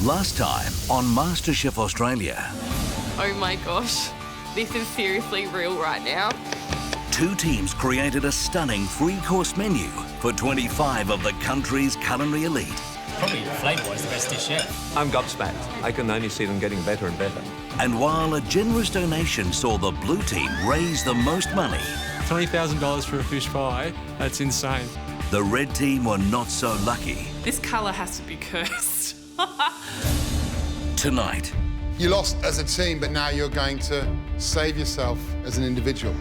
Last time on MasterChef Australia. Oh my gosh, this is seriously real right now. Two teams created a stunning three-course menu for 25 of the country's culinary elite. Probably flavour-wise the best dish yet. I'm gobsmacked. I can only see them getting better and better. And while a generous donation saw the blue team raise the most money, $20,000 for a fish pie, that's insane. the red team were not so lucky. This colour has to be cursed. Tonight, You lost as a team, but now you're going to save yourself as an individual.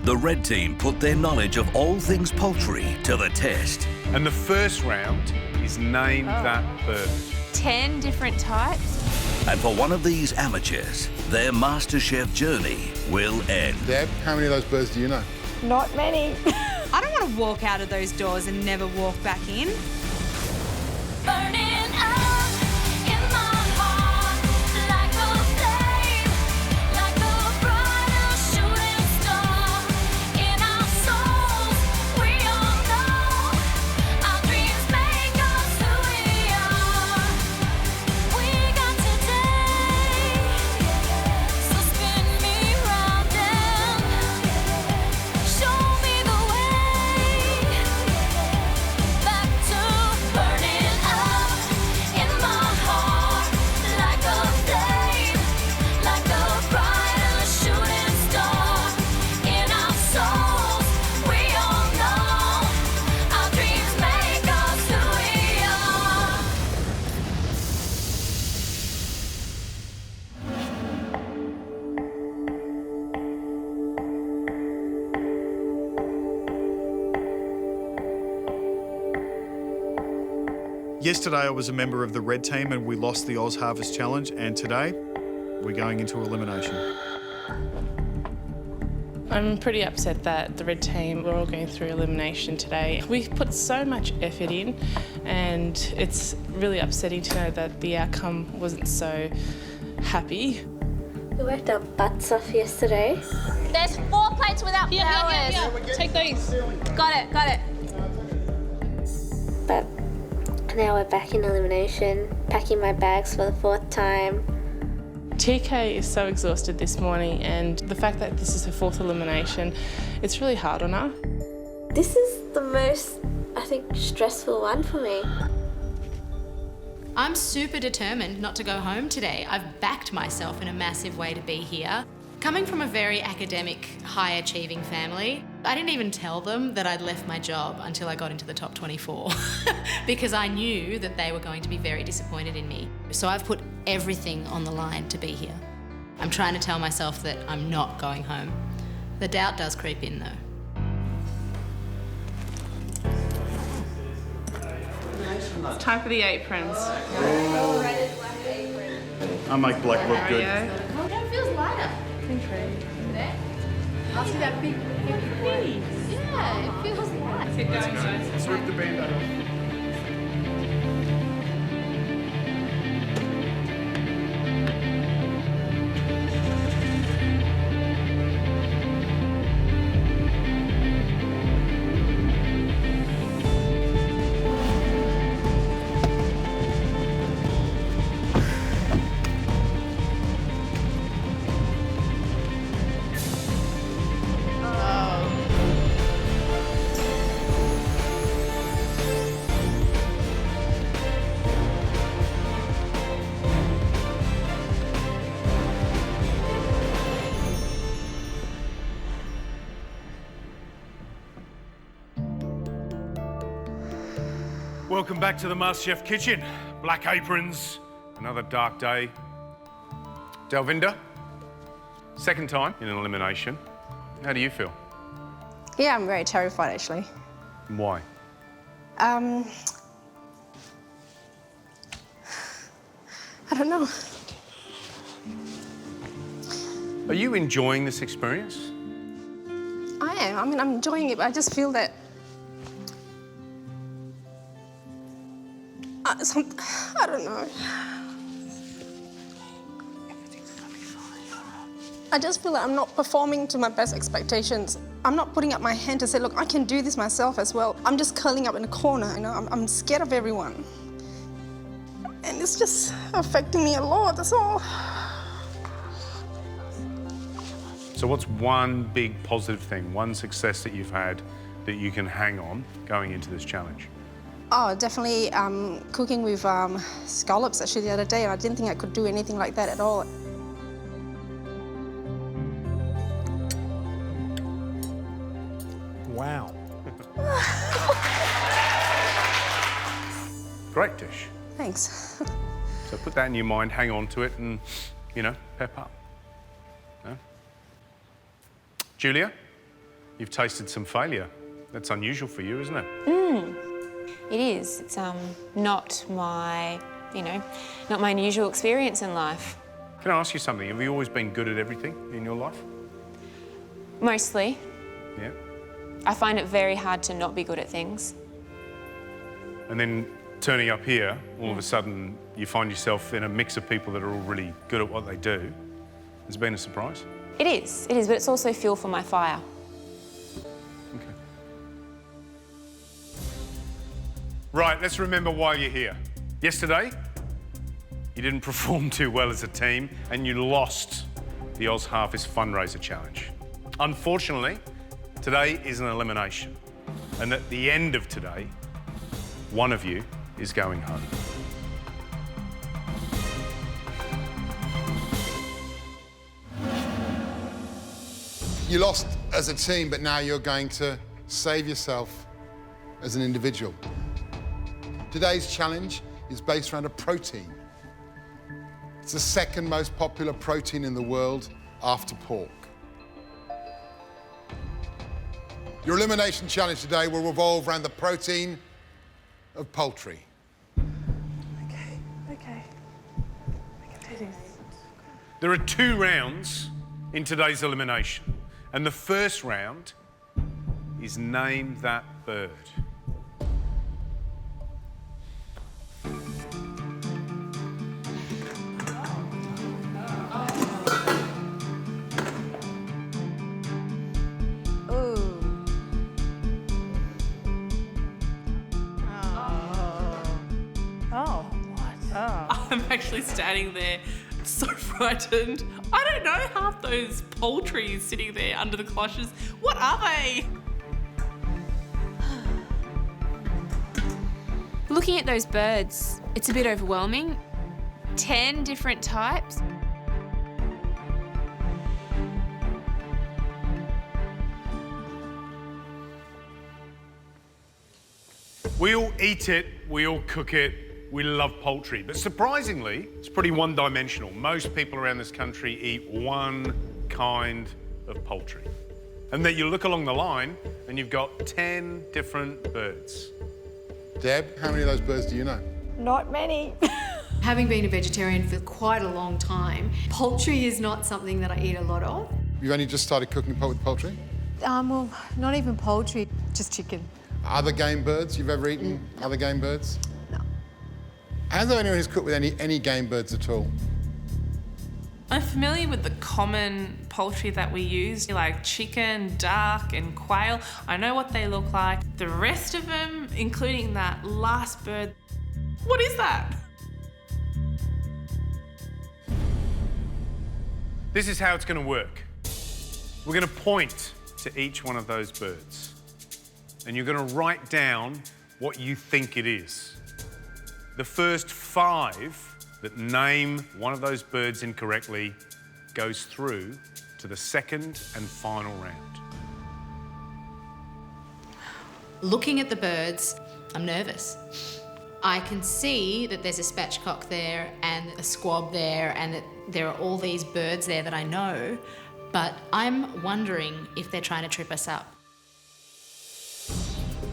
the red team put their knowledge of all things poultry to the test. And the first round is Name That Bird. 10 different types. And for one of these amateurs, their MasterChef journey will end. Deb, how many of those birds do you know? Not many. I don't want to walk out of those doors and never walk back in. Burning up in my heart like a flame, like a brighter shooting star in our souls. We all know our dreams make us who we are. We got today, so spin me round and show me the way back to burning up in my heart like a flame, like a brighter shooting star in our souls. We all know our dreams make us who we are. Yesterday I was a member of the red team and we lost the Oz Harvest Challenge, and today we're going into elimination. I'm pretty upset that the red team, we're all going through elimination today. We've put so much effort in and it's really upsetting to know that the outcome wasn't so happy. We worked our butts off yesterday. There's 4 plates without flowers. Take these. Got it. But now we're back in elimination, packing my bags for the 4th time. TK is so exhausted this morning, and the fact that this is her 4th elimination, it's really hard on her. This is the most, I think, stressful one for me. I'm super determined not to go home today. I've backed myself in a massive way to be here. Coming from a very academic, high-achieving family, I didn't even tell them that I'd left my job until I got into the top 24 because I knew that they were going to be very disappointed in me. So I've put everything on the line to be here. I'm trying to tell myself that I'm not going home. The doubt does creep in, though. It's time for the aprons. I make black look good. It feels lighter. I'll see that big piece. Yeah, it feels light. Keep going, guys. Let's rip the band off. Welcome back to the MasterChef kitchen. Black aprons, another dark day. Delvinda, second time in an elimination. How do you feel? Yeah, I'm very terrified, actually. And why? I don't know. Are you enjoying this experience? I am. I mean, I'm enjoying it, but I just feel that... I don't know. I just feel like I'm not performing to my best expectations. I'm not putting up my hand to say, look, I can do this myself as well. I'm just curling up in a corner, you know? I'm scared of everyone. And it's just affecting me a lot, that's all. So what's one big positive thing, one success that you've had that you can hang on going into this challenge? Oh, definitely cooking with scallops actually the other day, and I didn't think I could do anything like that at all. Wow. Great dish. Thanks. So put that in your mind, hang on to it and, you know, pep up. Yeah? Julia, you've tasted some failure. That's unusual for you, isn't it? It is. It's not my, not my usual experience in life. Can I ask you something? Have you always been good at everything in your life? Mostly. Yeah. I find it very hard to not be good at things. And then turning up here, all of a sudden you find yourself in a mix of people that are all really good at what they do. Has it been a surprise? It is, but it's also fuel for my fire. Okay. Right, let's remember why you're here. Yesterday, you didn't perform too well as a team and you lost the Oz Harvest Fundraiser Challenge. Unfortunately, today is an elimination. And at the end of today, one of you is going home. You lost as a team, but now you're going to save yourself as an individual. Today's challenge is based around a protein. It's the second most popular protein in the world after pork. Your elimination challenge today will revolve around the protein of poultry. Okay. I can do this. There are 2 rounds in today's elimination. And the first round is Name That Bird. I'm actually standing there so frightened. I don't know half those poultry sitting there under the cloches. What are they? Looking at those birds, it's a bit overwhelming. 10 different types. We all eat it, we all cook it, we love poultry. But surprisingly, it's pretty one-dimensional. Most people around this country eat one kind of poultry. And then you look along the line and you've got 10 different birds. Deb, how many of those birds do you know? Not many. Having been a vegetarian for quite a long time, poultry is not something that I eat a lot of. You've only just started cooking with poultry? Well, not even poultry, just chicken. Other game birds you've ever eaten? Other game birds? No. Has there anyone who's cooked with any game birds at all? I'm familiar with the common poultry that we use, like chicken, duck, and quail. I know what they look like. The rest of them, including that last bird, what is that? This is how it's going to work. We're going to point to each one of those birds. And you're going to write down what you think it is. The first 5 that name one of those birds incorrectly goes through to the second and final round. Looking at the birds, I'm nervous. I can see that there's a spatchcock there and a squab there and that there are all these birds there that I know, but I'm wondering if they're trying to trip us up.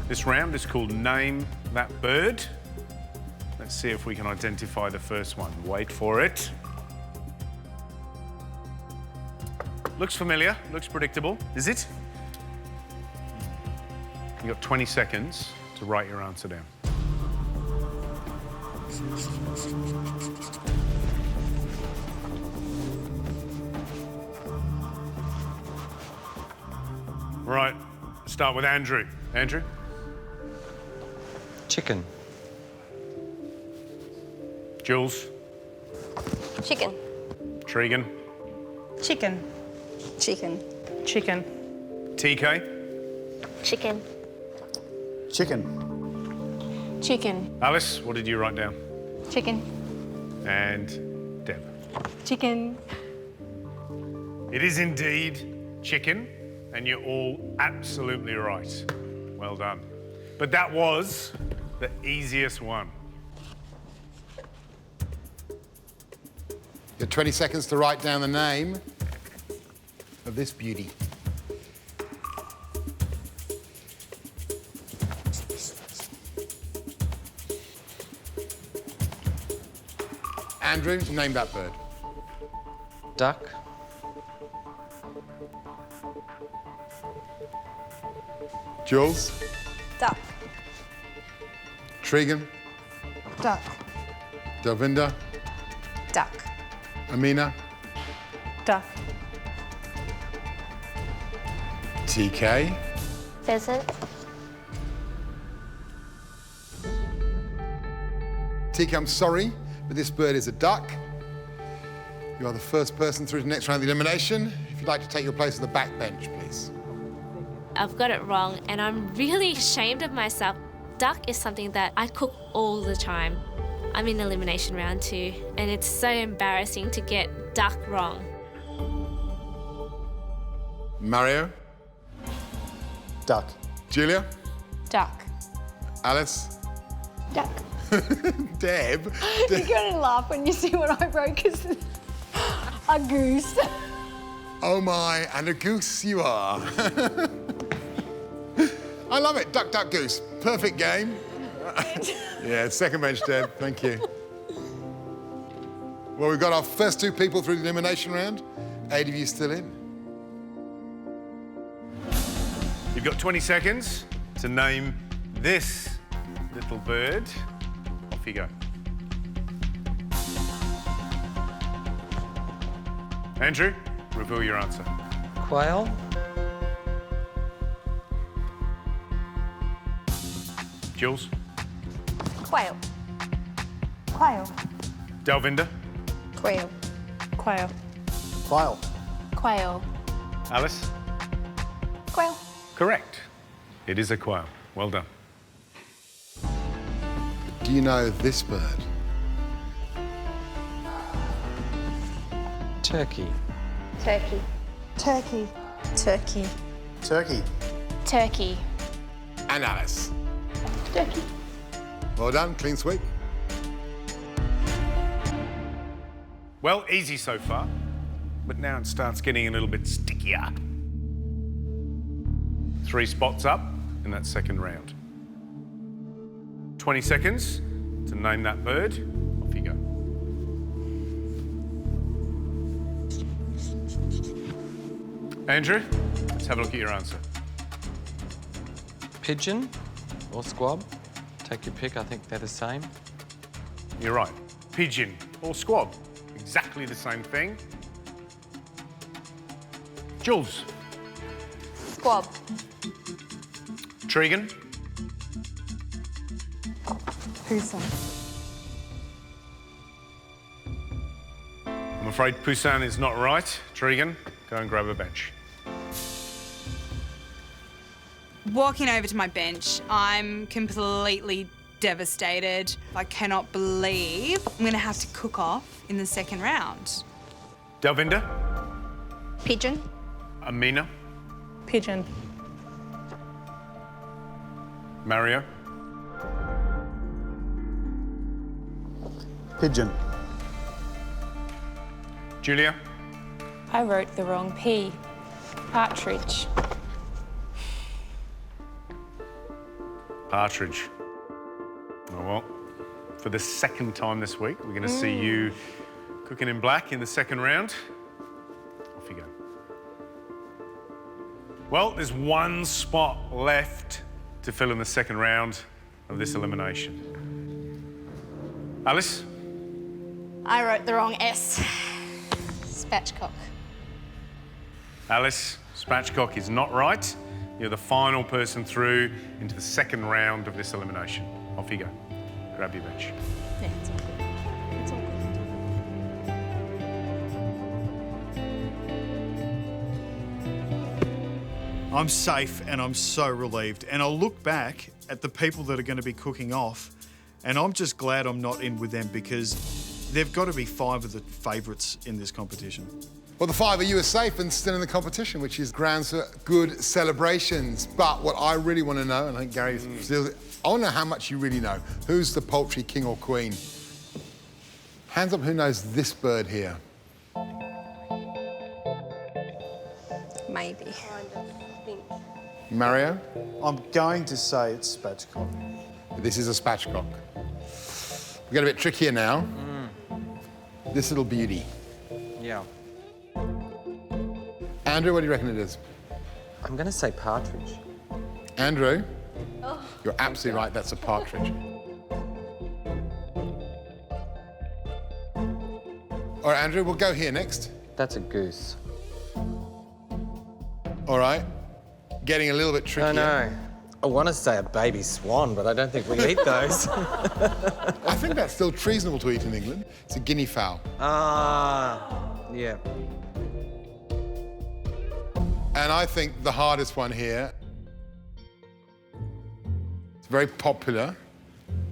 This round is called Name That Bird. Let's see if we can identify the first one. Wait for it. Looks familiar, looks predictable. Is it? You've got 20 seconds to write your answer down. Right, start with Andrew. Andrew? Chicken. Jules? Chicken. Tregan? Chicken. Chicken. Chicken. TK? Chicken. Chicken. Chicken. Alice, what did you write down? Chicken. And Deb? Chicken. It is indeed chicken, and you're all absolutely right. Well done. But that was the easiest one. You have 20 seconds to write down the name of this beauty. Andrew, name that bird. Duck. Jules. Duck. Tregan. Duck. Delvinda. Duck. Amina. Duck. TK. Pheasant. TK, I'm sorry, but this bird is a duck. You are the first person through to the next round of the elimination. If you'd like to take your place at the back bench, please. I've got it wrong and I'm really ashamed of myself. Duck is something that I cook all the time. I'm in elimination round 2 and it's so embarrassing to get duck wrong. Mario. Duck. Julia. Duck. Alice. Duck. Deb. You're going to laugh when you see what I wrote because a goose. Oh my, and a goose you are. I love it. Duck, duck, goose. Perfect game. Yeah, second bench, Deb. Thank you. Well, we've got our first 2 people through the elimination round. 8 of you still in. You've got 20 seconds to name this little bird. Off you go. Andrew, reveal your answer. Quail. Jules? Quail. Quail. Delvinda? Quail. Quail. Quail. Quail. Alice? Quail. Correct. It is a quail. Well done. Do you know this bird? Turkey. Turkey. Turkey. Turkey. Turkey. Turkey. And Alice. Turkey. Well done, clean sweep. Well, easy so far, but now it starts getting a little bit stickier. 3 spots up in that second round. 20 seconds to name that bird. Off you go. Andrew, let's have a look at your answer. Pigeon or squab. Take your pick, I think they're the same. You're right. Pigeon or squab. Exactly the same thing. Jules. Squab. Tregan. Poussin. I'm afraid Poussin is not right. Tregan, go and grab a bench. Walking over to my bench, I'm completely devastated. I cannot believe I'm going to have to cook off in the second round. Delvinda. Pigeon. Amina. Pigeon. Mario. Pigeon. Julia. I wrote the wrong P. Partridge. Partridge. Oh, well, for the second time this week, we're going to see you cooking in black in the second round. Off you go. Well, there's 1 spot left to fill in the second round of this elimination. Alice? I wrote the wrong S. Spatchcock. Alice, spatchcock is not right. You're the final person through into the second round of this elimination. Off you go. Grab your bench. Yeah, it's all good. It's all good. I'm safe and I'm so relieved. And I'll look back at the people that are going to be cooking off and I'm just glad I'm not in with them because they've got to be 5 of the favourites in this competition. Well, the 5 of you are safe and still in the competition, which is grounds for good celebrations. But what I really want to know, and I think Gary still, I want to know how much you really know. Who's the poultry king or queen? Hands up who knows this bird here. Maybe. Mario? I'm going to say it's spatchcock. This is a spatchcock. We get a bit trickier now. This little beauty. Yeah. Andrew, what do you reckon it is? I'm going to say partridge. Andrew, you're absolutely right, that's a partridge. All right, Andrew, we'll go here next. That's a goose. All right, getting a little bit trickier. I know. I want to say a baby swan, but I don't think we eat those. I think that's still treasonable to eat in England. It's a guinea fowl. Yeah. And I think the hardest one here, it's very popular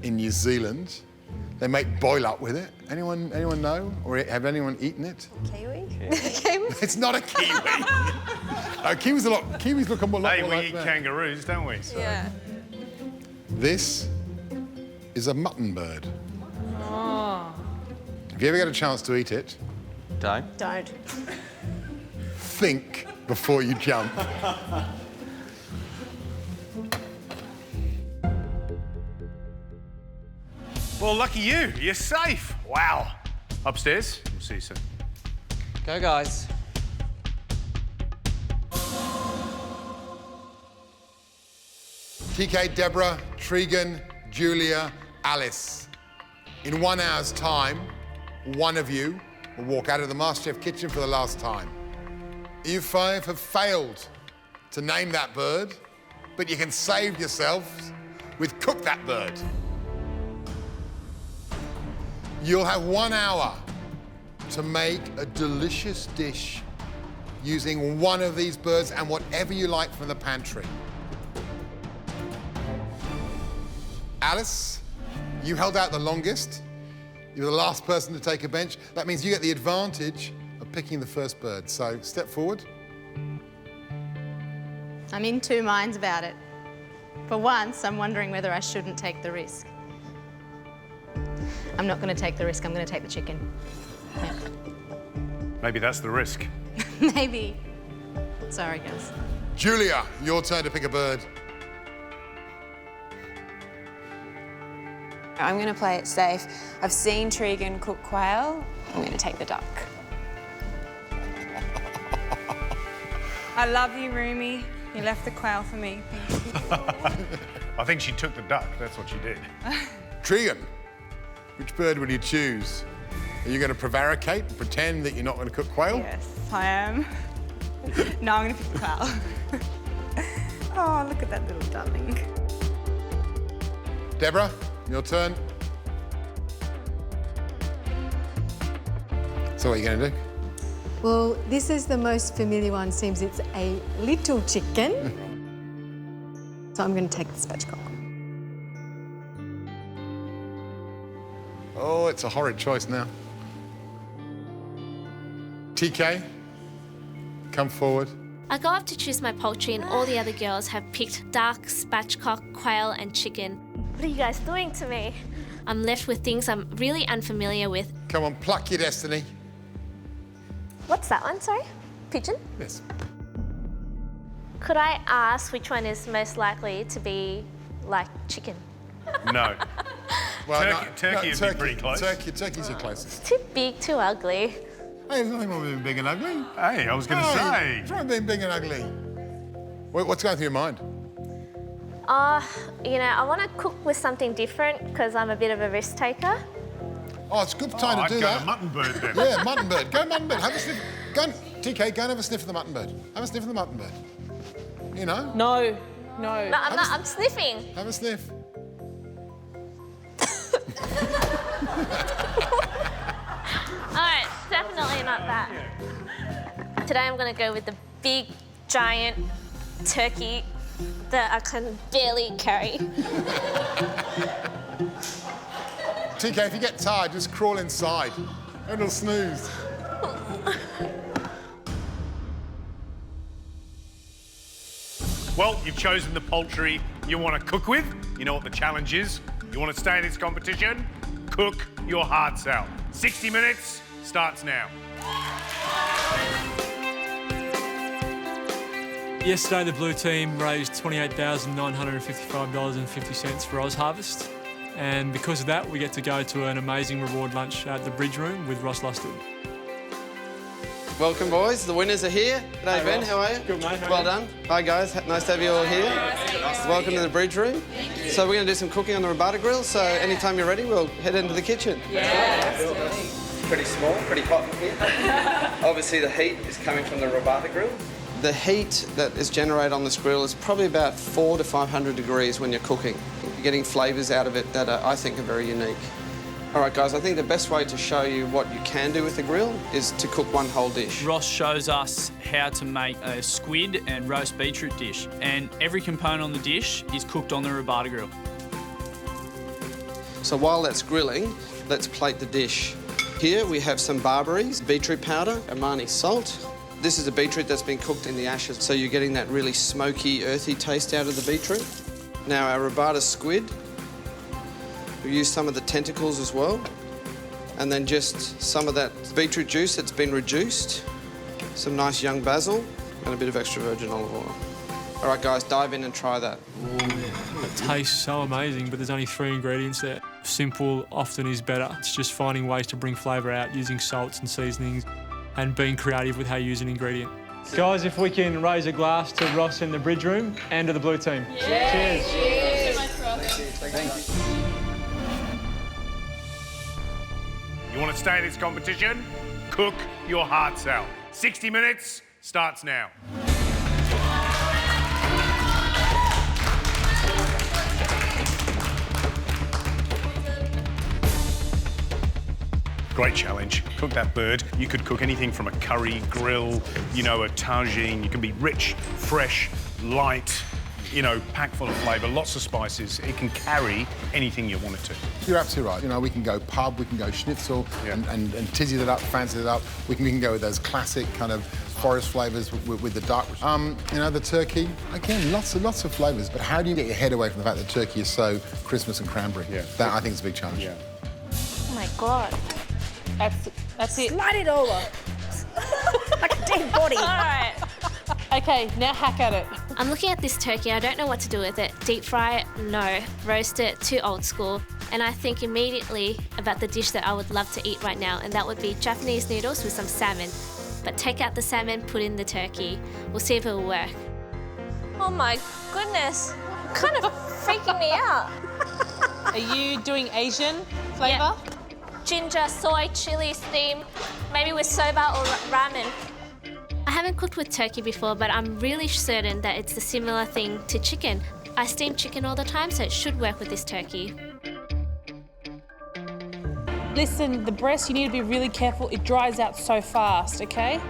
in New Zealand. They make boil up with it. Anyone know? Or have anyone eaten it? Kiwi? It's not a kiwi. Kiwis look a lot more Hey, we like eat that. kangaroos, don't we? So. Yeah. This is a mutton bird. Oh. Have you ever got a chance to eat it? Don't. Don't. Think before you jump. Well, lucky you. You're safe. Wow. Upstairs. We'll see you soon. Go, guys. TK, Deborah, Tregan, Julia, Alice. In 1 hour's time, one of you will walk out of the MasterChef kitchen for the last time. You 5 have failed to name that bird, but you can save yourselves with Cook That Bird. You'll have 1 hour to make a delicious dish using one of these birds and whatever you like from the pantry. Alice, you held out the longest. You're the last person to take a bench. That means you get the advantage of picking the first bird. So step forward. I'm in 2 minds about it. For once, I'm wondering whether I shouldn't take the risk. I'm not going to take the risk. I'm going to take the chicken. Yeah. Maybe that's the risk. Maybe. Sorry, guys. Julia, your turn to pick a bird. I'm going to play it safe. I've seen Tregan cook quail. I'm going to take the duck. I love you, Rumi. You left the quail for me. Thank you. I think she took the duck. That's what she did. Tregan, which bird will you choose? Are you going to prevaricate and pretend that you're not going to cook quail? Yes, I am. No, I'm going to pick the quail. Oh, look at that little darling. Deborah, your turn. So what are you going to do? Well, this is the most familiar one. Seems it's a little chicken. So I'm going to take the spatchcock. Oh, it's a horrid choice now. TK, come forward. I go up to choose my poultry and all the other girls have picked duck, spatchcock, quail and chicken. What are you guys doing to me? I'm left with things I'm really unfamiliar with. Come on, pluck your destiny. What's that one, sorry? Pigeon? Yes. Could I ask which one is most likely to be like chicken? No. Well, turkey would be pretty close. Turkey's your closest. Too big, too ugly. Hey, there's nothing wrong with being big and ugly. Hey, I was going to say. What's wrong with being big and ugly? What's going through your mind? You know, I want to cook with something different because I'm a bit of a risk taker. Oh, it's a good time to do that. I'd go mutton bird then. Yeah, mutton bird. Go mutton bird. Have a sniff. TK, go and have a sniff of the mutton bird. Have a sniff of the mutton bird. You know? No. No, I'm not. I'm sniffing. Have a sniff. Today I'm gonna go with the big, giant turkey that I can barely carry. TK, if you get tired, just crawl inside and it'll snooze. Well, you've chosen the poultry you want to cook with. You know what the challenge is. You want to stay in this competition? Cook your hearts out. 60 minutes starts now. Yesterday, the blue team raised $28,955.50 for Oz Harvest. And because of that, we get to go to an amazing reward lunch at the Bridge Room with Ross Lusted. Welcome, boys. The winners are here. G'day, Ben. Ross. How are you? Good, mate. How well are you? done. Hi, guys. Nice to have you all here. Welcome to the Bridge Room. So we're going to do some cooking on the Rabata grill. So anytime you're ready, we'll head into the kitchen. Pretty small, pretty hot in here. Obviously, the heat is coming from the Rabata grill. The heat that is generated on this grill is probably about 400 to 500 degrees when you're cooking. You're getting flavours out of it that I think are very unique. All right, guys, I think the best way to show you what you can do with the grill is to cook one whole dish. Ross shows us how to make a squid and roast beetroot dish, and every component on the dish is cooked on the Rabata grill. So while that's grilling, let's plate the dish. Here we have some barberries, beetroot powder, Omani salt. This is a beetroot that's been cooked in the ashes, so you're getting that really smoky, earthy taste out of the beetroot. Now our Rabata squid, we use some of the tentacles as well, and then just some of that beetroot juice that's been reduced, some nice young basil, and a bit of extra virgin olive oil. All right, guys, dive in and try that. It tastes so amazing, but there's only 3 ingredients there. Simple often is better. It's just finding ways to bring flavour out, using salts and seasonings, and being creative with how you use an ingredient. Guys, if we can raise a glass to Ross in the Bridge Room and to the blue team. Yeah. Cheers. Cheers. Thank you so much, Ross. Thank you. You want to stay in this competition? Cook your hearts out. 60 minutes starts now. Great challenge. Cook that bird. You could cook anything from a curry, grill, you know, a tagine. You can be rich, fresh, light, you know, packed full of flavour, lots of spices. It can carry anything you want it to. You're absolutely right. You know, we can go pub, we can go schnitzel and tizzy it up, fancy it up. We can go with those classic kind of forest flavours with the dark. You know, the turkey, again, lots of flavours. But how do you get your head away from the fact that turkey is so Christmas and cranberry? Yeah. That, I think, is a big challenge. Yeah. Oh my God. That's it. Slide it over. Like a dead body. All right. Okay, now hack at it. I'm looking at this turkey. I don't know what to do with it. Deep fry it? No. Roast it? Too old school. And I think immediately about the dish that I would love to eat right now, and that would be Japanese noodles with some salmon. But take out the salmon, put in the turkey. We'll see if it will work. Oh my goodness. Kind of freaking me out. Are you doing Asian flavour? Yeah. Ginger, soy, chili, steam, maybe with soba or ramen. I haven't cooked with turkey before, but I'm really certain that it's a similar thing to chicken. I steam chicken all the time, so it should work with this turkey. Listen, the breast, you need to be really careful. It dries out so fast, okay?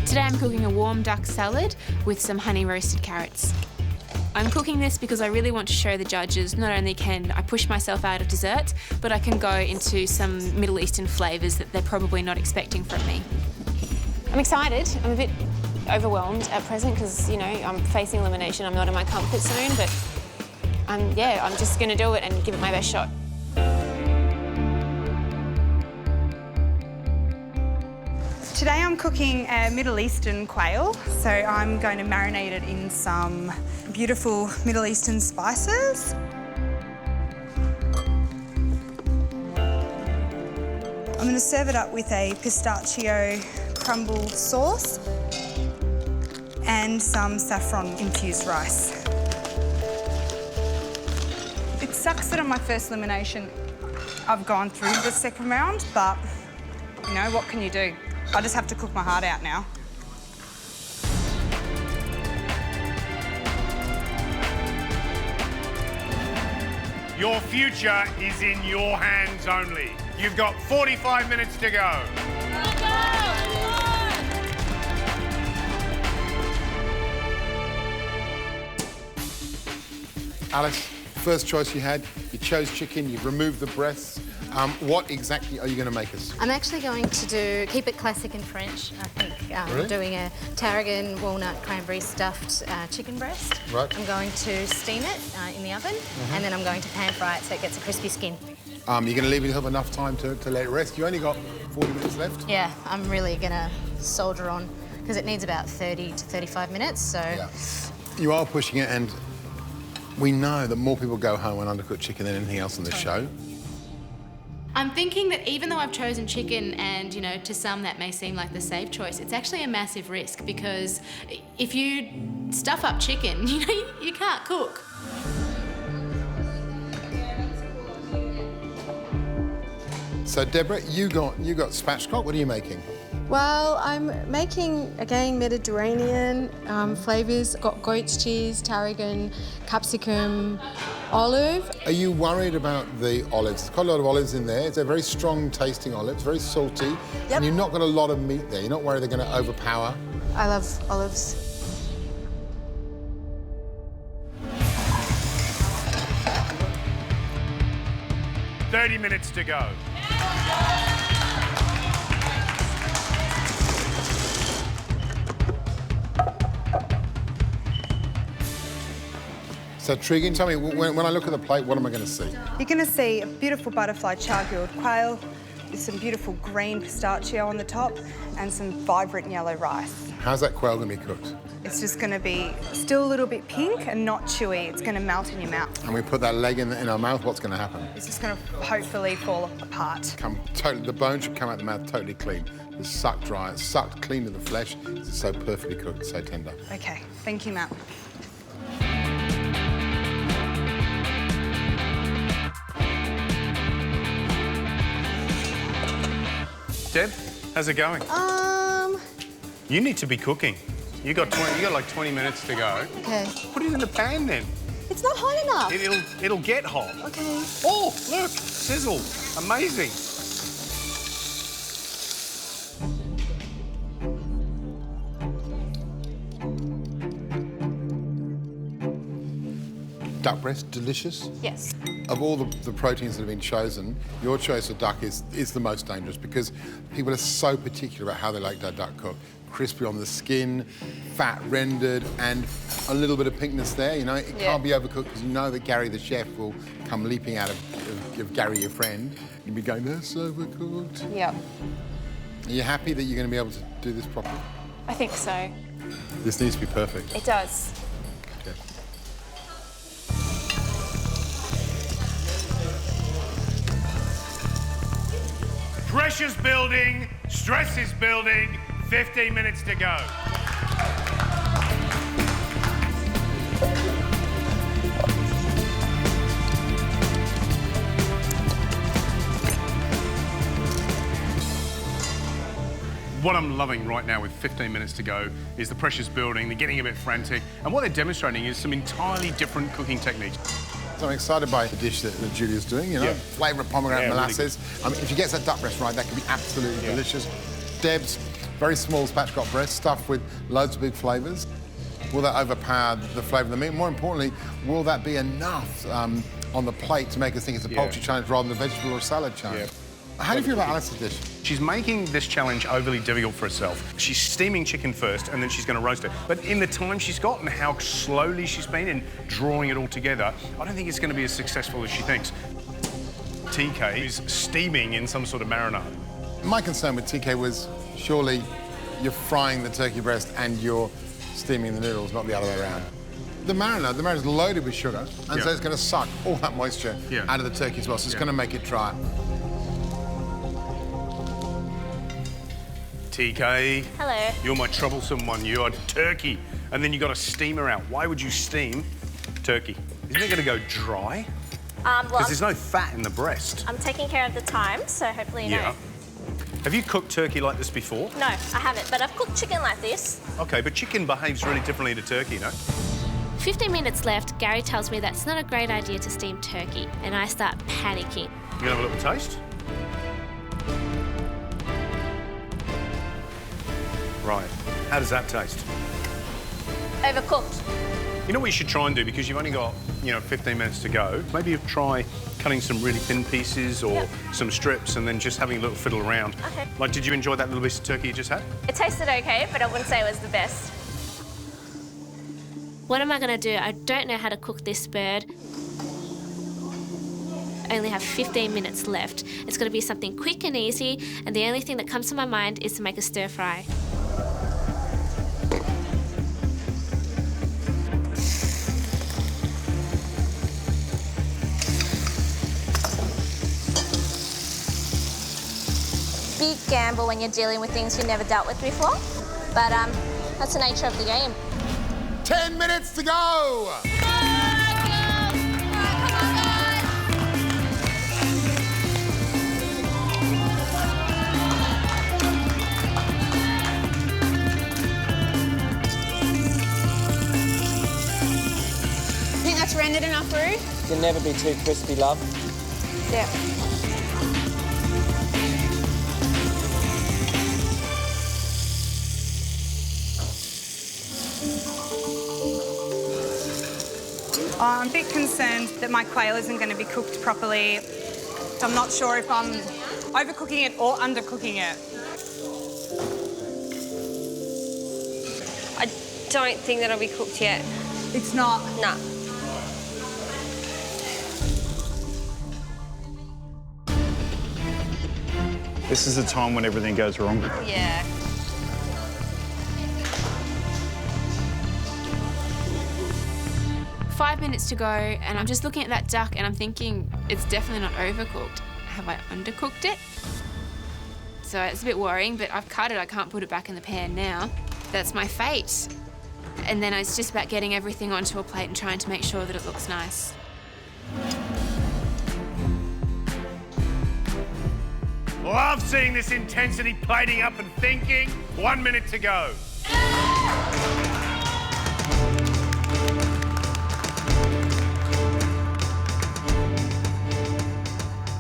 Today I'm cooking a warm duck salad with some honey roasted carrots. I'm cooking this because I really want to show the judges not only can I push myself out of desserts, but I can go into some Middle Eastern flavours that they're probably not expecting from me. I'm excited. I'm a bit overwhelmed at present because, you know, I'm facing elimination. I'm not in my comfort zone, but I'm just going to do it and give it my best shot. Today I'm cooking a Middle Eastern quail, so I'm going to marinate it in some beautiful Middle Eastern spices. I'm going to serve it up with a pistachio crumbled sauce and some saffron-infused rice. It sucks that on my first elimination I've gone through the second round, but, you know, what can you do? I just have to cook my heart out now. Your future is in your hands only. You've got 45 minutes to go. Alice, first choice you had, you chose chicken, you've removed the breasts. What exactly are you going to make us? I'm actually going to keep it classic and French. I think Really? I'm doing a tarragon, walnut, cranberry stuffed chicken breast. Right. I'm going to steam it in the oven, and then I'm going to pan fry it so it gets a crispy skin. You're going to leave yourself enough time to let it rest. You only got 40 minutes left. Yeah, I'm really going to soldier on because it needs about 30 to 35 minutes, so... Yeah. You are pushing it, and we know that more people go home on undercooked chicken than anything else on this show. I'm thinking that even though I've chosen chicken and, you know, to some that may seem like the safe choice, it's actually a massive risk because if you stuff up chicken, you know, you can't cook. So, Deborah, you got spatchcock. What are you making? Well, I'm making, again, Mediterranean flavours. Got goat's cheese, tarragon, capsicum, olive. Are you worried about the olives? There's quite a lot of olives in there. It's a very strong tasting olives, very salty. Yep. And you've not got a lot of meat there. You're not worried they're going to overpower? I love olives. $30 minutes to go. So, Tregan, tell me, when I look at the plate, what am I going to see? You're going to see a beautiful butterfly char-grilled quail with some beautiful green pistachio on the top and some vibrant yellow rice. How's that quail going to be cooked? It's just going to be still a little bit pink and not chewy. It's going to melt in your mouth. And we put that leg in our mouth, what's going to happen? It's just going to hopefully fall apart. The bone should come out the mouth totally clean. It's sucked dry, it's sucked clean to the flesh. It's so perfectly cooked, so tender. Okay, thank you, Matt. Deb, how's it going? You need to be cooking. You got like 20 minutes to go. Okay. Put it in the pan then. It's not hot enough. It'll get hot. Okay. Oh, look, sizzle. Amazing. Duck breast, delicious. Yes. Of all the proteins that have been chosen, your choice of duck is the most dangerous because people are so particular about how they like their duck cooked. Crispy on the skin, fat rendered, and a little bit of pinkness there. You know, it can't be overcooked because you know that Gary the chef will come leaping out of Gary, your friend, and be going, that's overcooked. Yep. Are you happy that you're going to be able to do this properly? I think so. This needs to be perfect. It does. Okay. Pressure's building, stress is building, 15 minutes to go. What I'm loving right now with 15 minutes to go is the pressure's building, they're getting a bit frantic, and what they're demonstrating is some entirely different cooking techniques. So I'm excited by the dish that Julia's doing, you know, flavour of pomegranate molasses. Really if she gets that duck breast right, that could be absolutely delicious. Deb's very small spatchcock breast stuffed with loads of big flavours. Will that overpower the flavour of the meat? More importantly, will that be enough on the plate to make us think it's a poultry challenge rather than a vegetable or salad challenge? How do you feel about Alice's dish? She's making this challenge overly difficult for herself. She's steaming chicken first and then she's going to roast it. But in the time she's got and how slowly she's been in drawing it all together, I don't think it's going to be as successful as she thinks. TK is steaming in some sort of marinade. My concern with TK was surely you're frying the turkey breast and you're steaming the noodles, not the other way around. The marinade is loaded with sugar, and so it's going to suck all that moisture out of the turkey as well, so it's going to make it dry. TK. Hello. You're my troublesome one. You are turkey, and then you got a steamer out. Why would you steam turkey? Isn't it going to go dry? Because there's no fat in the breast. I'm taking care of the time, so hopefully you know. Have you cooked turkey like this before? No, I haven't, but I've cooked chicken like this. Okay, but chicken behaves really differently to turkey, no? 15 minutes left, Gary tells me that it's not a great idea to steam turkey, and I start panicking. You gonna have a little taste? Right. How does that taste? Overcooked. You know what you should try and do, because you've only got, 15 minutes to go? Maybe you try cutting some really thin pieces or some strips and then just having a little fiddle around. Okay. Like, did you enjoy that little piece of turkey you just had? It tasted okay, but I wouldn't say it was the best. What am I going to do? I don't know how to cook this bird. I only have 15 minutes left. It's going to be something quick and easy, and the only thing that comes to my mind is to make a stir fry. Big gamble when you're dealing with things you've never dealt with before, but that's the nature of the game. 10 minutes to go! Think that's rendered enough, Roo? Can never be too crispy, love. Yeah. I'm a bit concerned that my quail isn't going to be cooked properly. I'm not sure if I'm overcooking it or undercooking it. I don't think that'll be cooked yet. It's not? No. This is the time when everything goes wrong. Yeah. Five minutes to go, and I'm just looking at that duck and I'm thinking it's definitely not overcooked. Have I undercooked it? So it's a bit worrying, but I've cut it. I can't put it back in the pan now. That's my fate. And then it's just about getting everything onto a plate and trying to make sure that it looks nice. Love seeing this intensity plating up and thinking. 1 minute to go.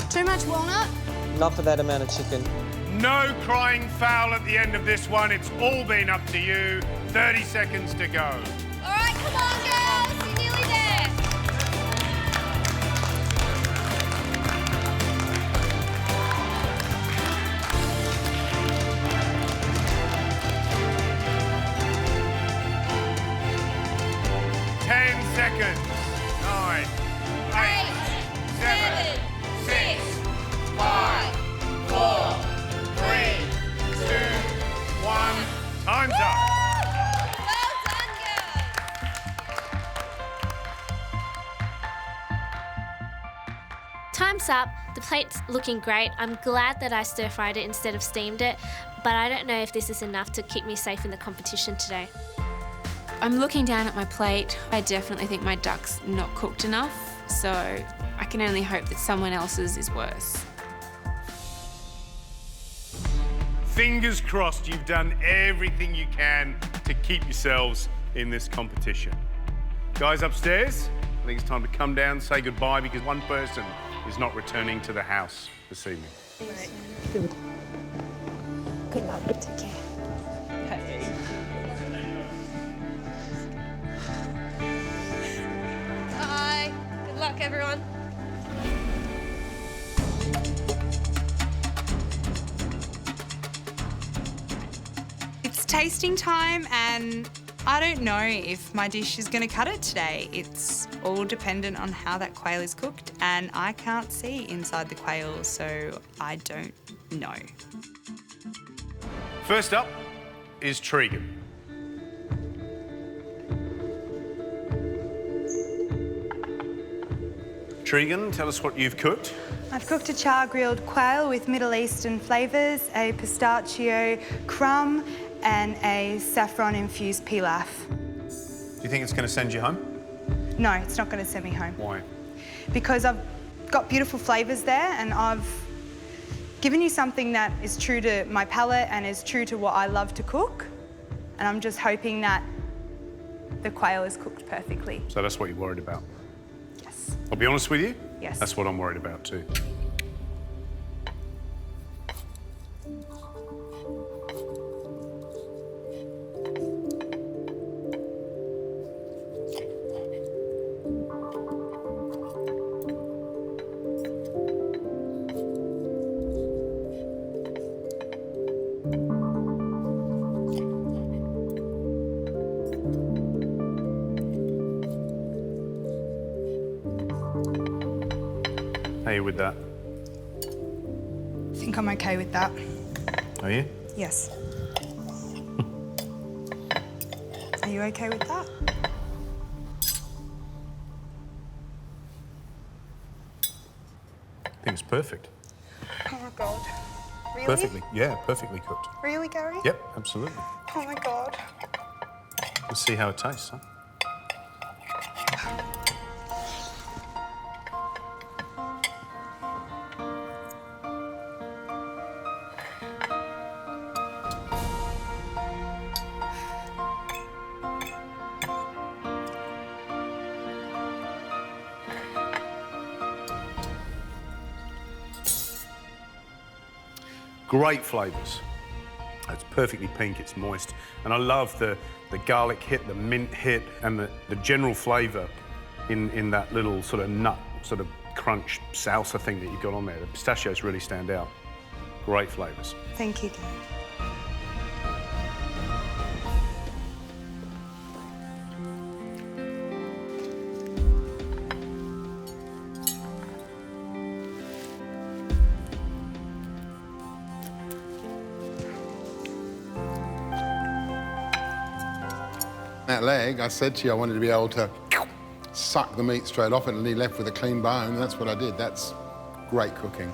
Too much walnut? Not for that amount of chicken. No crying foul at the end of this one. It's all been up to you. 30 seconds to go. All right, come on, girls. You're nearly there. Seconds. 9, 8, 7, 6, 5, 4, 3, 2, 1. Time's up. Time's up. The plate's looking great. I'm glad that I stir-fried it instead of steamed it, but I don't know if this is enough to keep me safe in the competition today. I'm looking down at my plate. I definitely think my duck's not cooked enough, so I can only hope that someone else's is worse. Fingers crossed you've done everything you can to keep yourselves in this competition. Guys upstairs, I think it's time to come down and say goodbye, because one person is not returning to the house this evening. Good luck. Take care. Bye. Good luck, everyone. It's tasting time, and I don't know if my dish is going to cut it today. It's all dependent on how that quail is cooked, and I can't see inside the quail, so I don't know. First up is Tregan. Tregan, tell us what you've cooked. I've cooked a char-grilled quail with Middle Eastern flavours, a pistachio crumb and a saffron-infused pilaf. Do you think it's going to send you home? No, it's not going to send me home. Why? Because I've got beautiful flavours there, and I've given you something that is true to my palate and is true to what I love to cook. And I'm just hoping that the quail is cooked perfectly. So that's what you're worried about? Yes. I'll be honest with you. Yes. That's what I'm worried about too. How are you with that? I think I'm okay with that. Are you? Yes. Are you okay with that? I think it's perfect. Oh my God. Really? Perfectly. Yeah, perfectly cooked. Really, Gary? Yep, absolutely. Oh my God. Let's see how it tastes, huh? Great flavours. It's perfectly pink, it's moist. And I love the garlic hit, the mint hit, and the general flavour in that little sort of nut, sort of crunch salsa thing that you've got on there. The pistachios really stand out. Great flavours. Thank you, Gary. That leg, I said to you I wanted to be able to suck the meat straight off it and be left with a clean bone, and that's what I did. That's great cooking.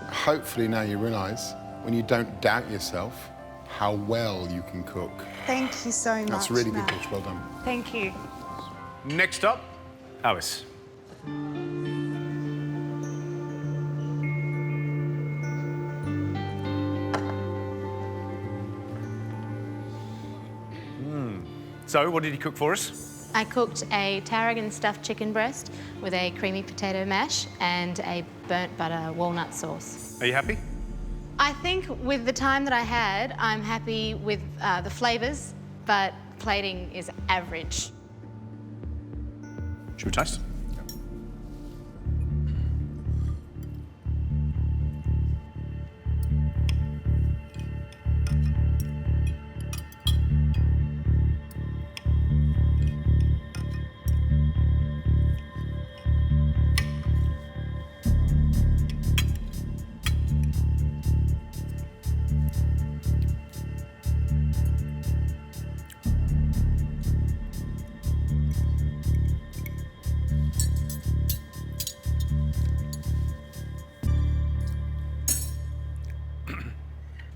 Hopefully now you realise, when you don't doubt yourself, how well you can cook. Thank you so much, That's really good, Matt. Butch. Well done. Thank you. Next up, Alice. So, what did you cook for us? I cooked a tarragon stuffed chicken breast with a creamy potato mash and a burnt butter walnut sauce. Are you happy? I think with the time that I had, I'm happy with the flavours, but plating is average. Should we taste?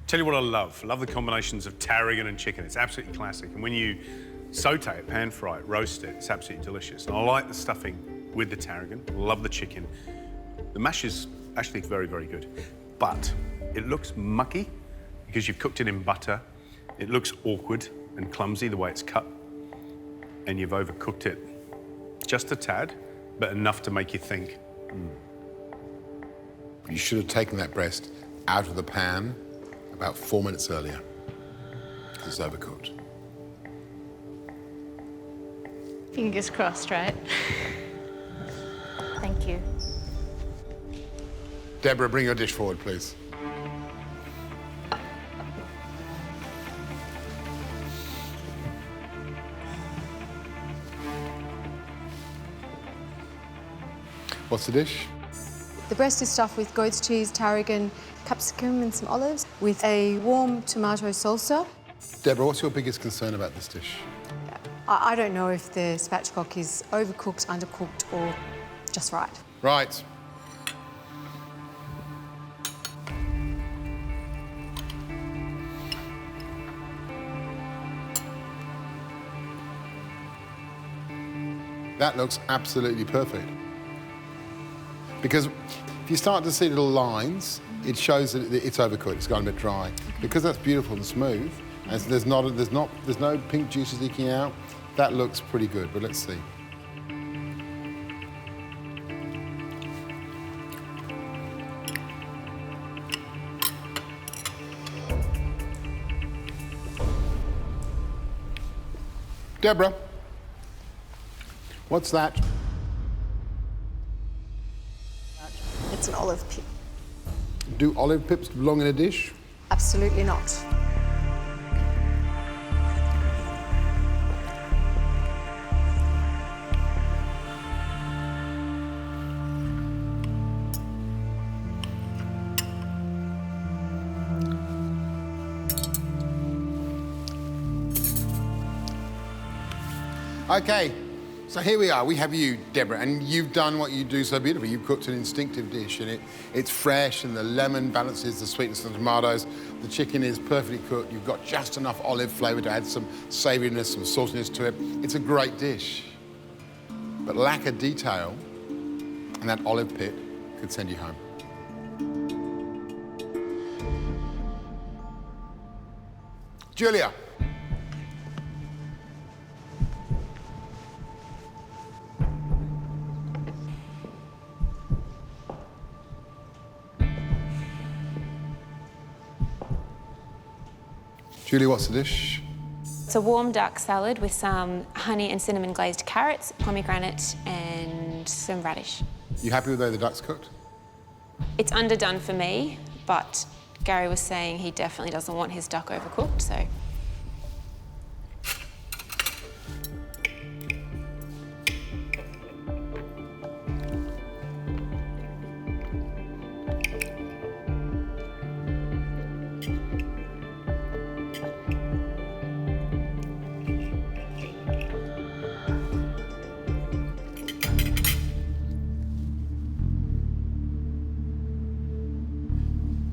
Tell you what I love. I love the combinations of tarragon and chicken. It's absolutely classic. And when you saute it, pan fry it, roast it, it's absolutely delicious. And I like the stuffing with the tarragon. I love the chicken. The mash is actually very, very good. But it looks mucky because you've cooked it in butter. It looks awkward and clumsy the way it's cut. And you've overcooked it just a tad, but enough to make you think, You should have taken that breast out of the pan about 4 minutes earlier. It's overcooked. Fingers crossed, right? Thank you. Deborah, bring your dish forward, please. What's the dish? The breast is stuffed with goat's cheese, tarragon, capsicum and some olives with a warm tomato salsa. Deborah, what's your biggest concern about this dish? I don't know if the spatchcock is overcooked, undercooked or just right. Right. That looks absolutely perfect. Because if you start to see little lines, it shows that it's overcooked, it's gone a bit dry. Because that's beautiful and smooth, And so there's no pink juices leaking out. That looks pretty good, but let's see. Deborah, what's that? It's an olive pip. Do olive pips belong in a dish? Absolutely not. Okay, so here we are. We have you, Deborah, and you've done what you do so beautifully. You've cooked an instinctive dish, and it's fresh, and the lemon balances the sweetness of the tomatoes. The chicken is perfectly cooked. You've got just enough olive flavour to add some savouriness, some sauciness to it. It's a great dish. But lack of detail, and that olive pit could send you home. Julia. Julie, what's the dish? It's a warm duck salad with some honey and cinnamon glazed carrots, pomegranate and some radish. You happy with the way the duck's cooked? It's underdone for me, but Gary was saying he definitely doesn't want his duck overcooked, so.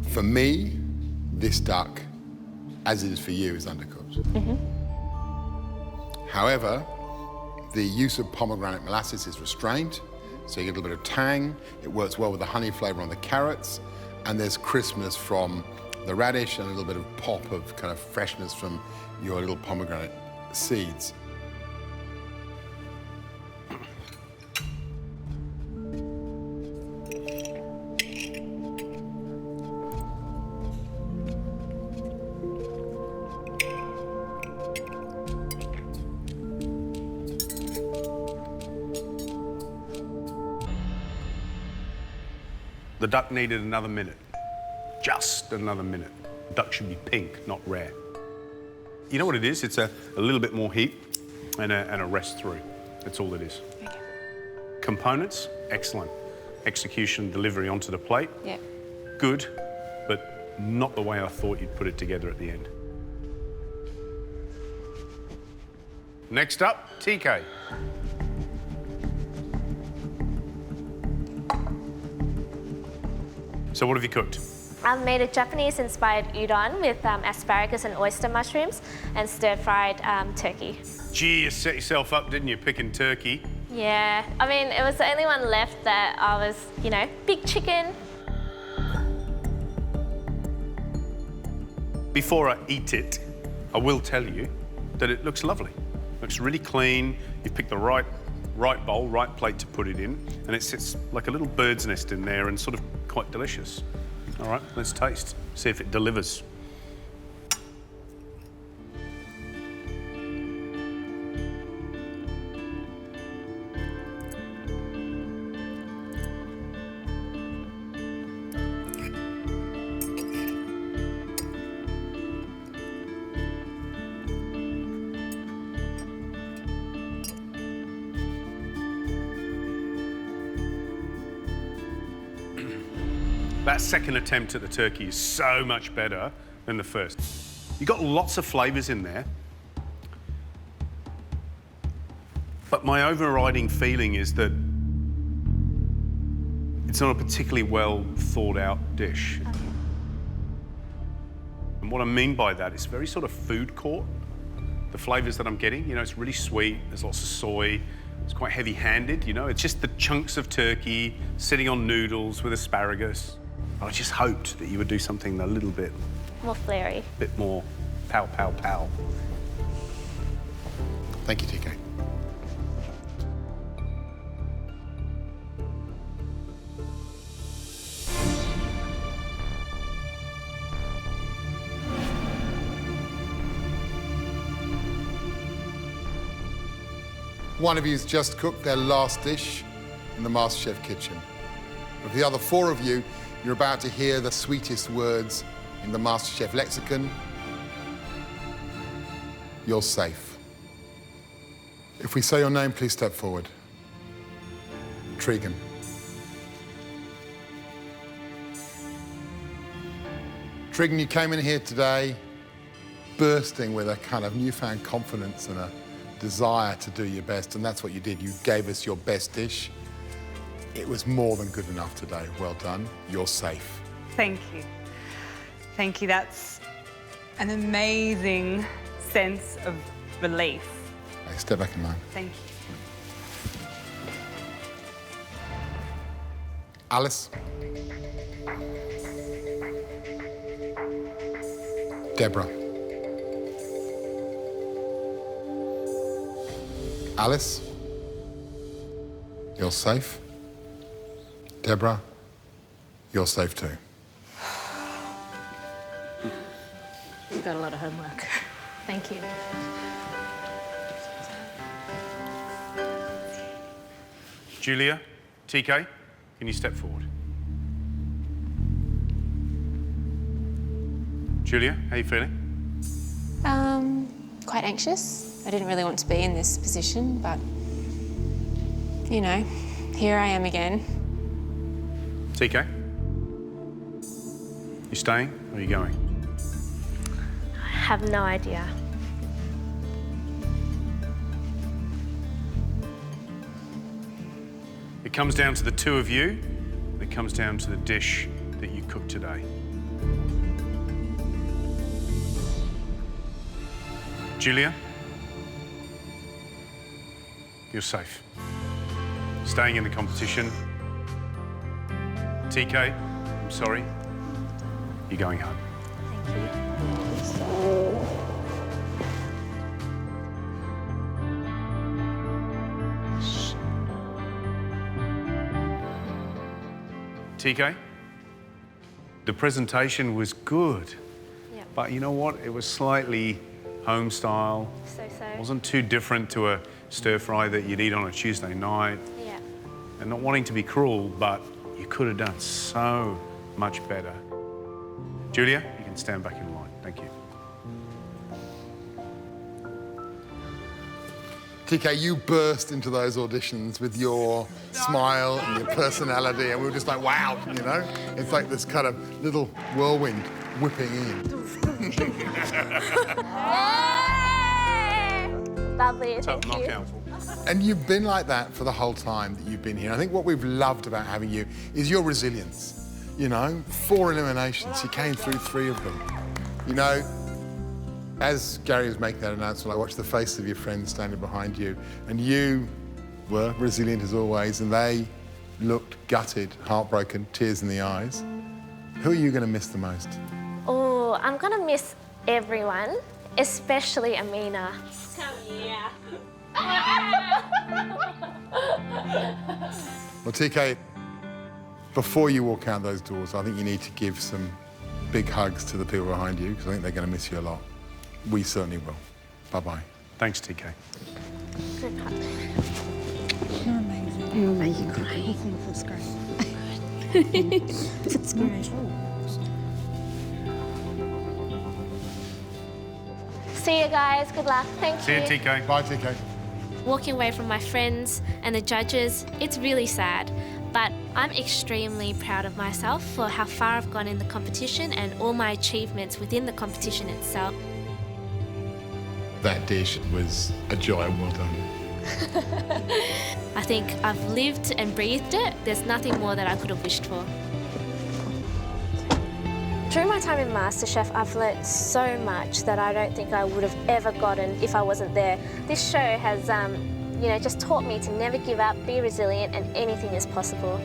For me, this duck, as it is for you, is undercooked. However, the use of pomegranate molasses is restrained, so you get a little bit of tang. It works well with the honey flavour on the carrots, and there's crispness from the radish and a little bit of pop of kind of freshness from your little pomegranate seeds. The duck needed another minute. Just another minute. The duck should be pink, not rare. You know what it is? It's a little bit more heat and a rest through. That's all it is. Okay. Components, excellent. Execution, delivery onto the plate, Yep. good, but not the way I thought you'd put it together at the end. Next up, TK. So what have you cooked? I've made a Japanese-inspired udon with asparagus and oyster mushrooms and stir-fried turkey. Gee, you set yourself up, didn't you, picking turkey? Yeah, I mean, it was the only one left that I was, you know, big chicken. Before I eat it, I will tell you that it looks lovely. Looks really clean. You've picked the right bowl, right plate to put it in, and it sits like a little bird's nest in there and sort of quite delicious. All right, let's taste, see if it delivers. That second attempt at the turkey is so much better than the first. You've got lots of flavours in there, but my overriding feeling is that it's not a particularly well thought out dish. Okay. And what I mean by that is very sort of food court. The flavours that I'm getting, you know, it's really sweet, there's lots of soy, it's quite heavy-handed, you know, it's just the chunks of turkey sitting on noodles with asparagus. I just hoped that you would do something a little bit More flary. more Pow, pow, pow. Thank you, TK. One of you's just cooked their last dish in the MasterChef kitchen. Of the other 4 of you, you're about to hear the sweetest words in the MasterChef lexicon. You're safe. If we say your name, please step forward. Tregan. Tregan, you came in here today bursting with a kind of newfound confidence and a desire to do your best, and that's what you did. You gave us your best dish. It was more than good enough today. Well done. You're safe. Thank you. Thank you. That's an amazing sense of relief. Hey, step back in line. Thank you. Alice. Deborah. Alice. You're safe. Deborah, you're safe too. You've got a lot of homework. Thank you. Julia, TK, can you step forward? Julia, how are you feeling? Quite anxious. I didn't really want to be in this position, but, you know, here I am again. TK? You staying or are you going? I have no idea. It comes down to the 2 of you. It comes down to the dish that you cooked today. Julia, you're safe. Staying in the competition. TK, I'm sorry. You're going home. TK, the presentation was good. Yep. But you know what? It was slightly home style. So-so. Wasn't too different to a stir fry that you'd eat on a Tuesday night. Yeah. And not wanting to be cruel, but you could have done so much better. Julia, you can stand back in line. Thank you. TK, you burst into those auditions with your smile and your personality, and we were just like, wow, you know? It's like this kind of little whirlwind whipping in. Lovely, Tough thank you. knockout. And you've been like that for the whole time that you've been here. I think what we've loved about having you is your resilience. You know, 4 eliminations, you came through 3 of them. You know, as Gary was making that announcement, I watched the face of your friends standing behind you, and you were resilient as always, and they looked gutted, heartbroken, tears in the eyes. Who are you going to miss the most? Oh, I'm going to miss everyone, especially Amina. Come here. Well, TK, before you walk out those doors, I think you need to give some big hugs to the people behind you, because I think they're going to miss you a lot. We certainly will. Bye-bye. Thanks, TK. Good hug. You're amazing. You'll make you cry. That's great. That's great. See you guys. Good luck. Thank you. See you, TK. Bye, TK. Walking away from my friends and the judges, it's really sad. But I'm extremely proud of myself for how far I've gone in the competition and all my achievements within the competition itself. That dish was a joy. Well done. I think I've lived and breathed it. There's nothing more that I could have wished for. During my time in MasterChef, I've learnt so much that I don't think I would have ever gotten if I wasn't there. This show has, you know, just taught me to never give up, be resilient, and anything is possible.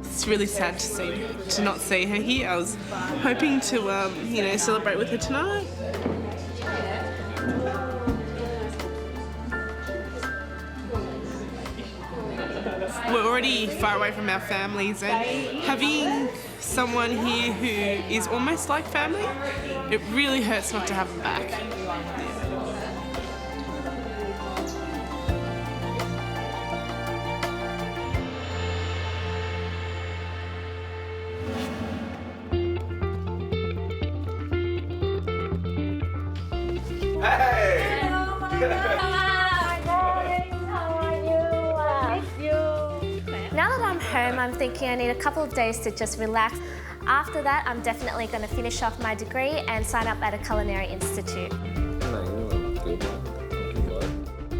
It's really sad to not see her here. I was hoping to, celebrate with her tonight. We're already far away from our families, and having someone here who is almost like family, it really hurts not to have them back. Now that I'm home, I'm thinking I need a couple of days to just relax. After that, I'm definitely going to finish off my degree and sign up at a culinary institute.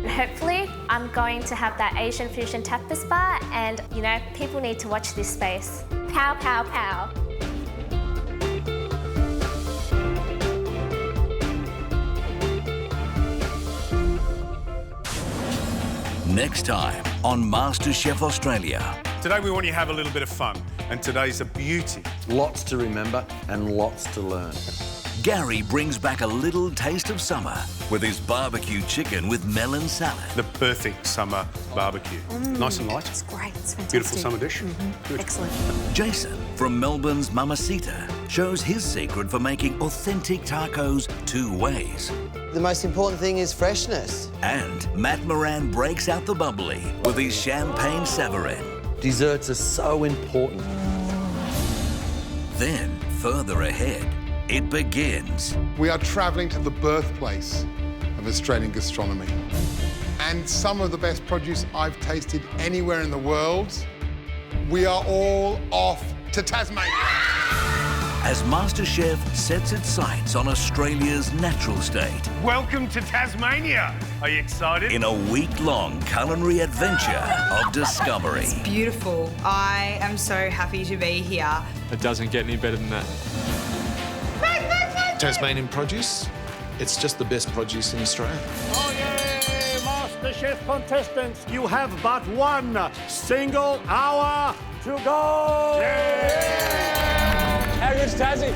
Hopefully, I'm going to have that Asian fusion tapas bar, and, people need to watch this space. Pow, pow, pow. Next time on MasterChef Australia. Today we want you to have a little bit of fun, and today's a beauty. Lots to remember and lots to learn. Gary brings back a little taste of summer with his barbecue chicken with melon salad. The perfect summer barbecue. Nice and light. It's great. It's fantastic. Beautiful summer dish. Good. Excellent. Jason from Melbourne's Mamacita shows his secret for making authentic tacos 2 ways. The most important thing is freshness. And Matt Moran breaks out the bubbly with his champagne Savarin. Desserts are so important. Then, further ahead, it begins. We are travelling to the birthplace of Australian gastronomy. And some of the best produce I've tasted anywhere in the world. We are all off to Tasmania. As MasterChef sets its sights on Australia's natural state. Welcome to Tasmania. Are you excited? In a week-long culinary adventure of discovery. It's beautiful. I am so happy to be here. It doesn't get any better than that. Tasmanian produce, it's just the best produce in Australia. Oh, yay! MasterChef contestants, you have but 1 single hour to go! How good's Tassie?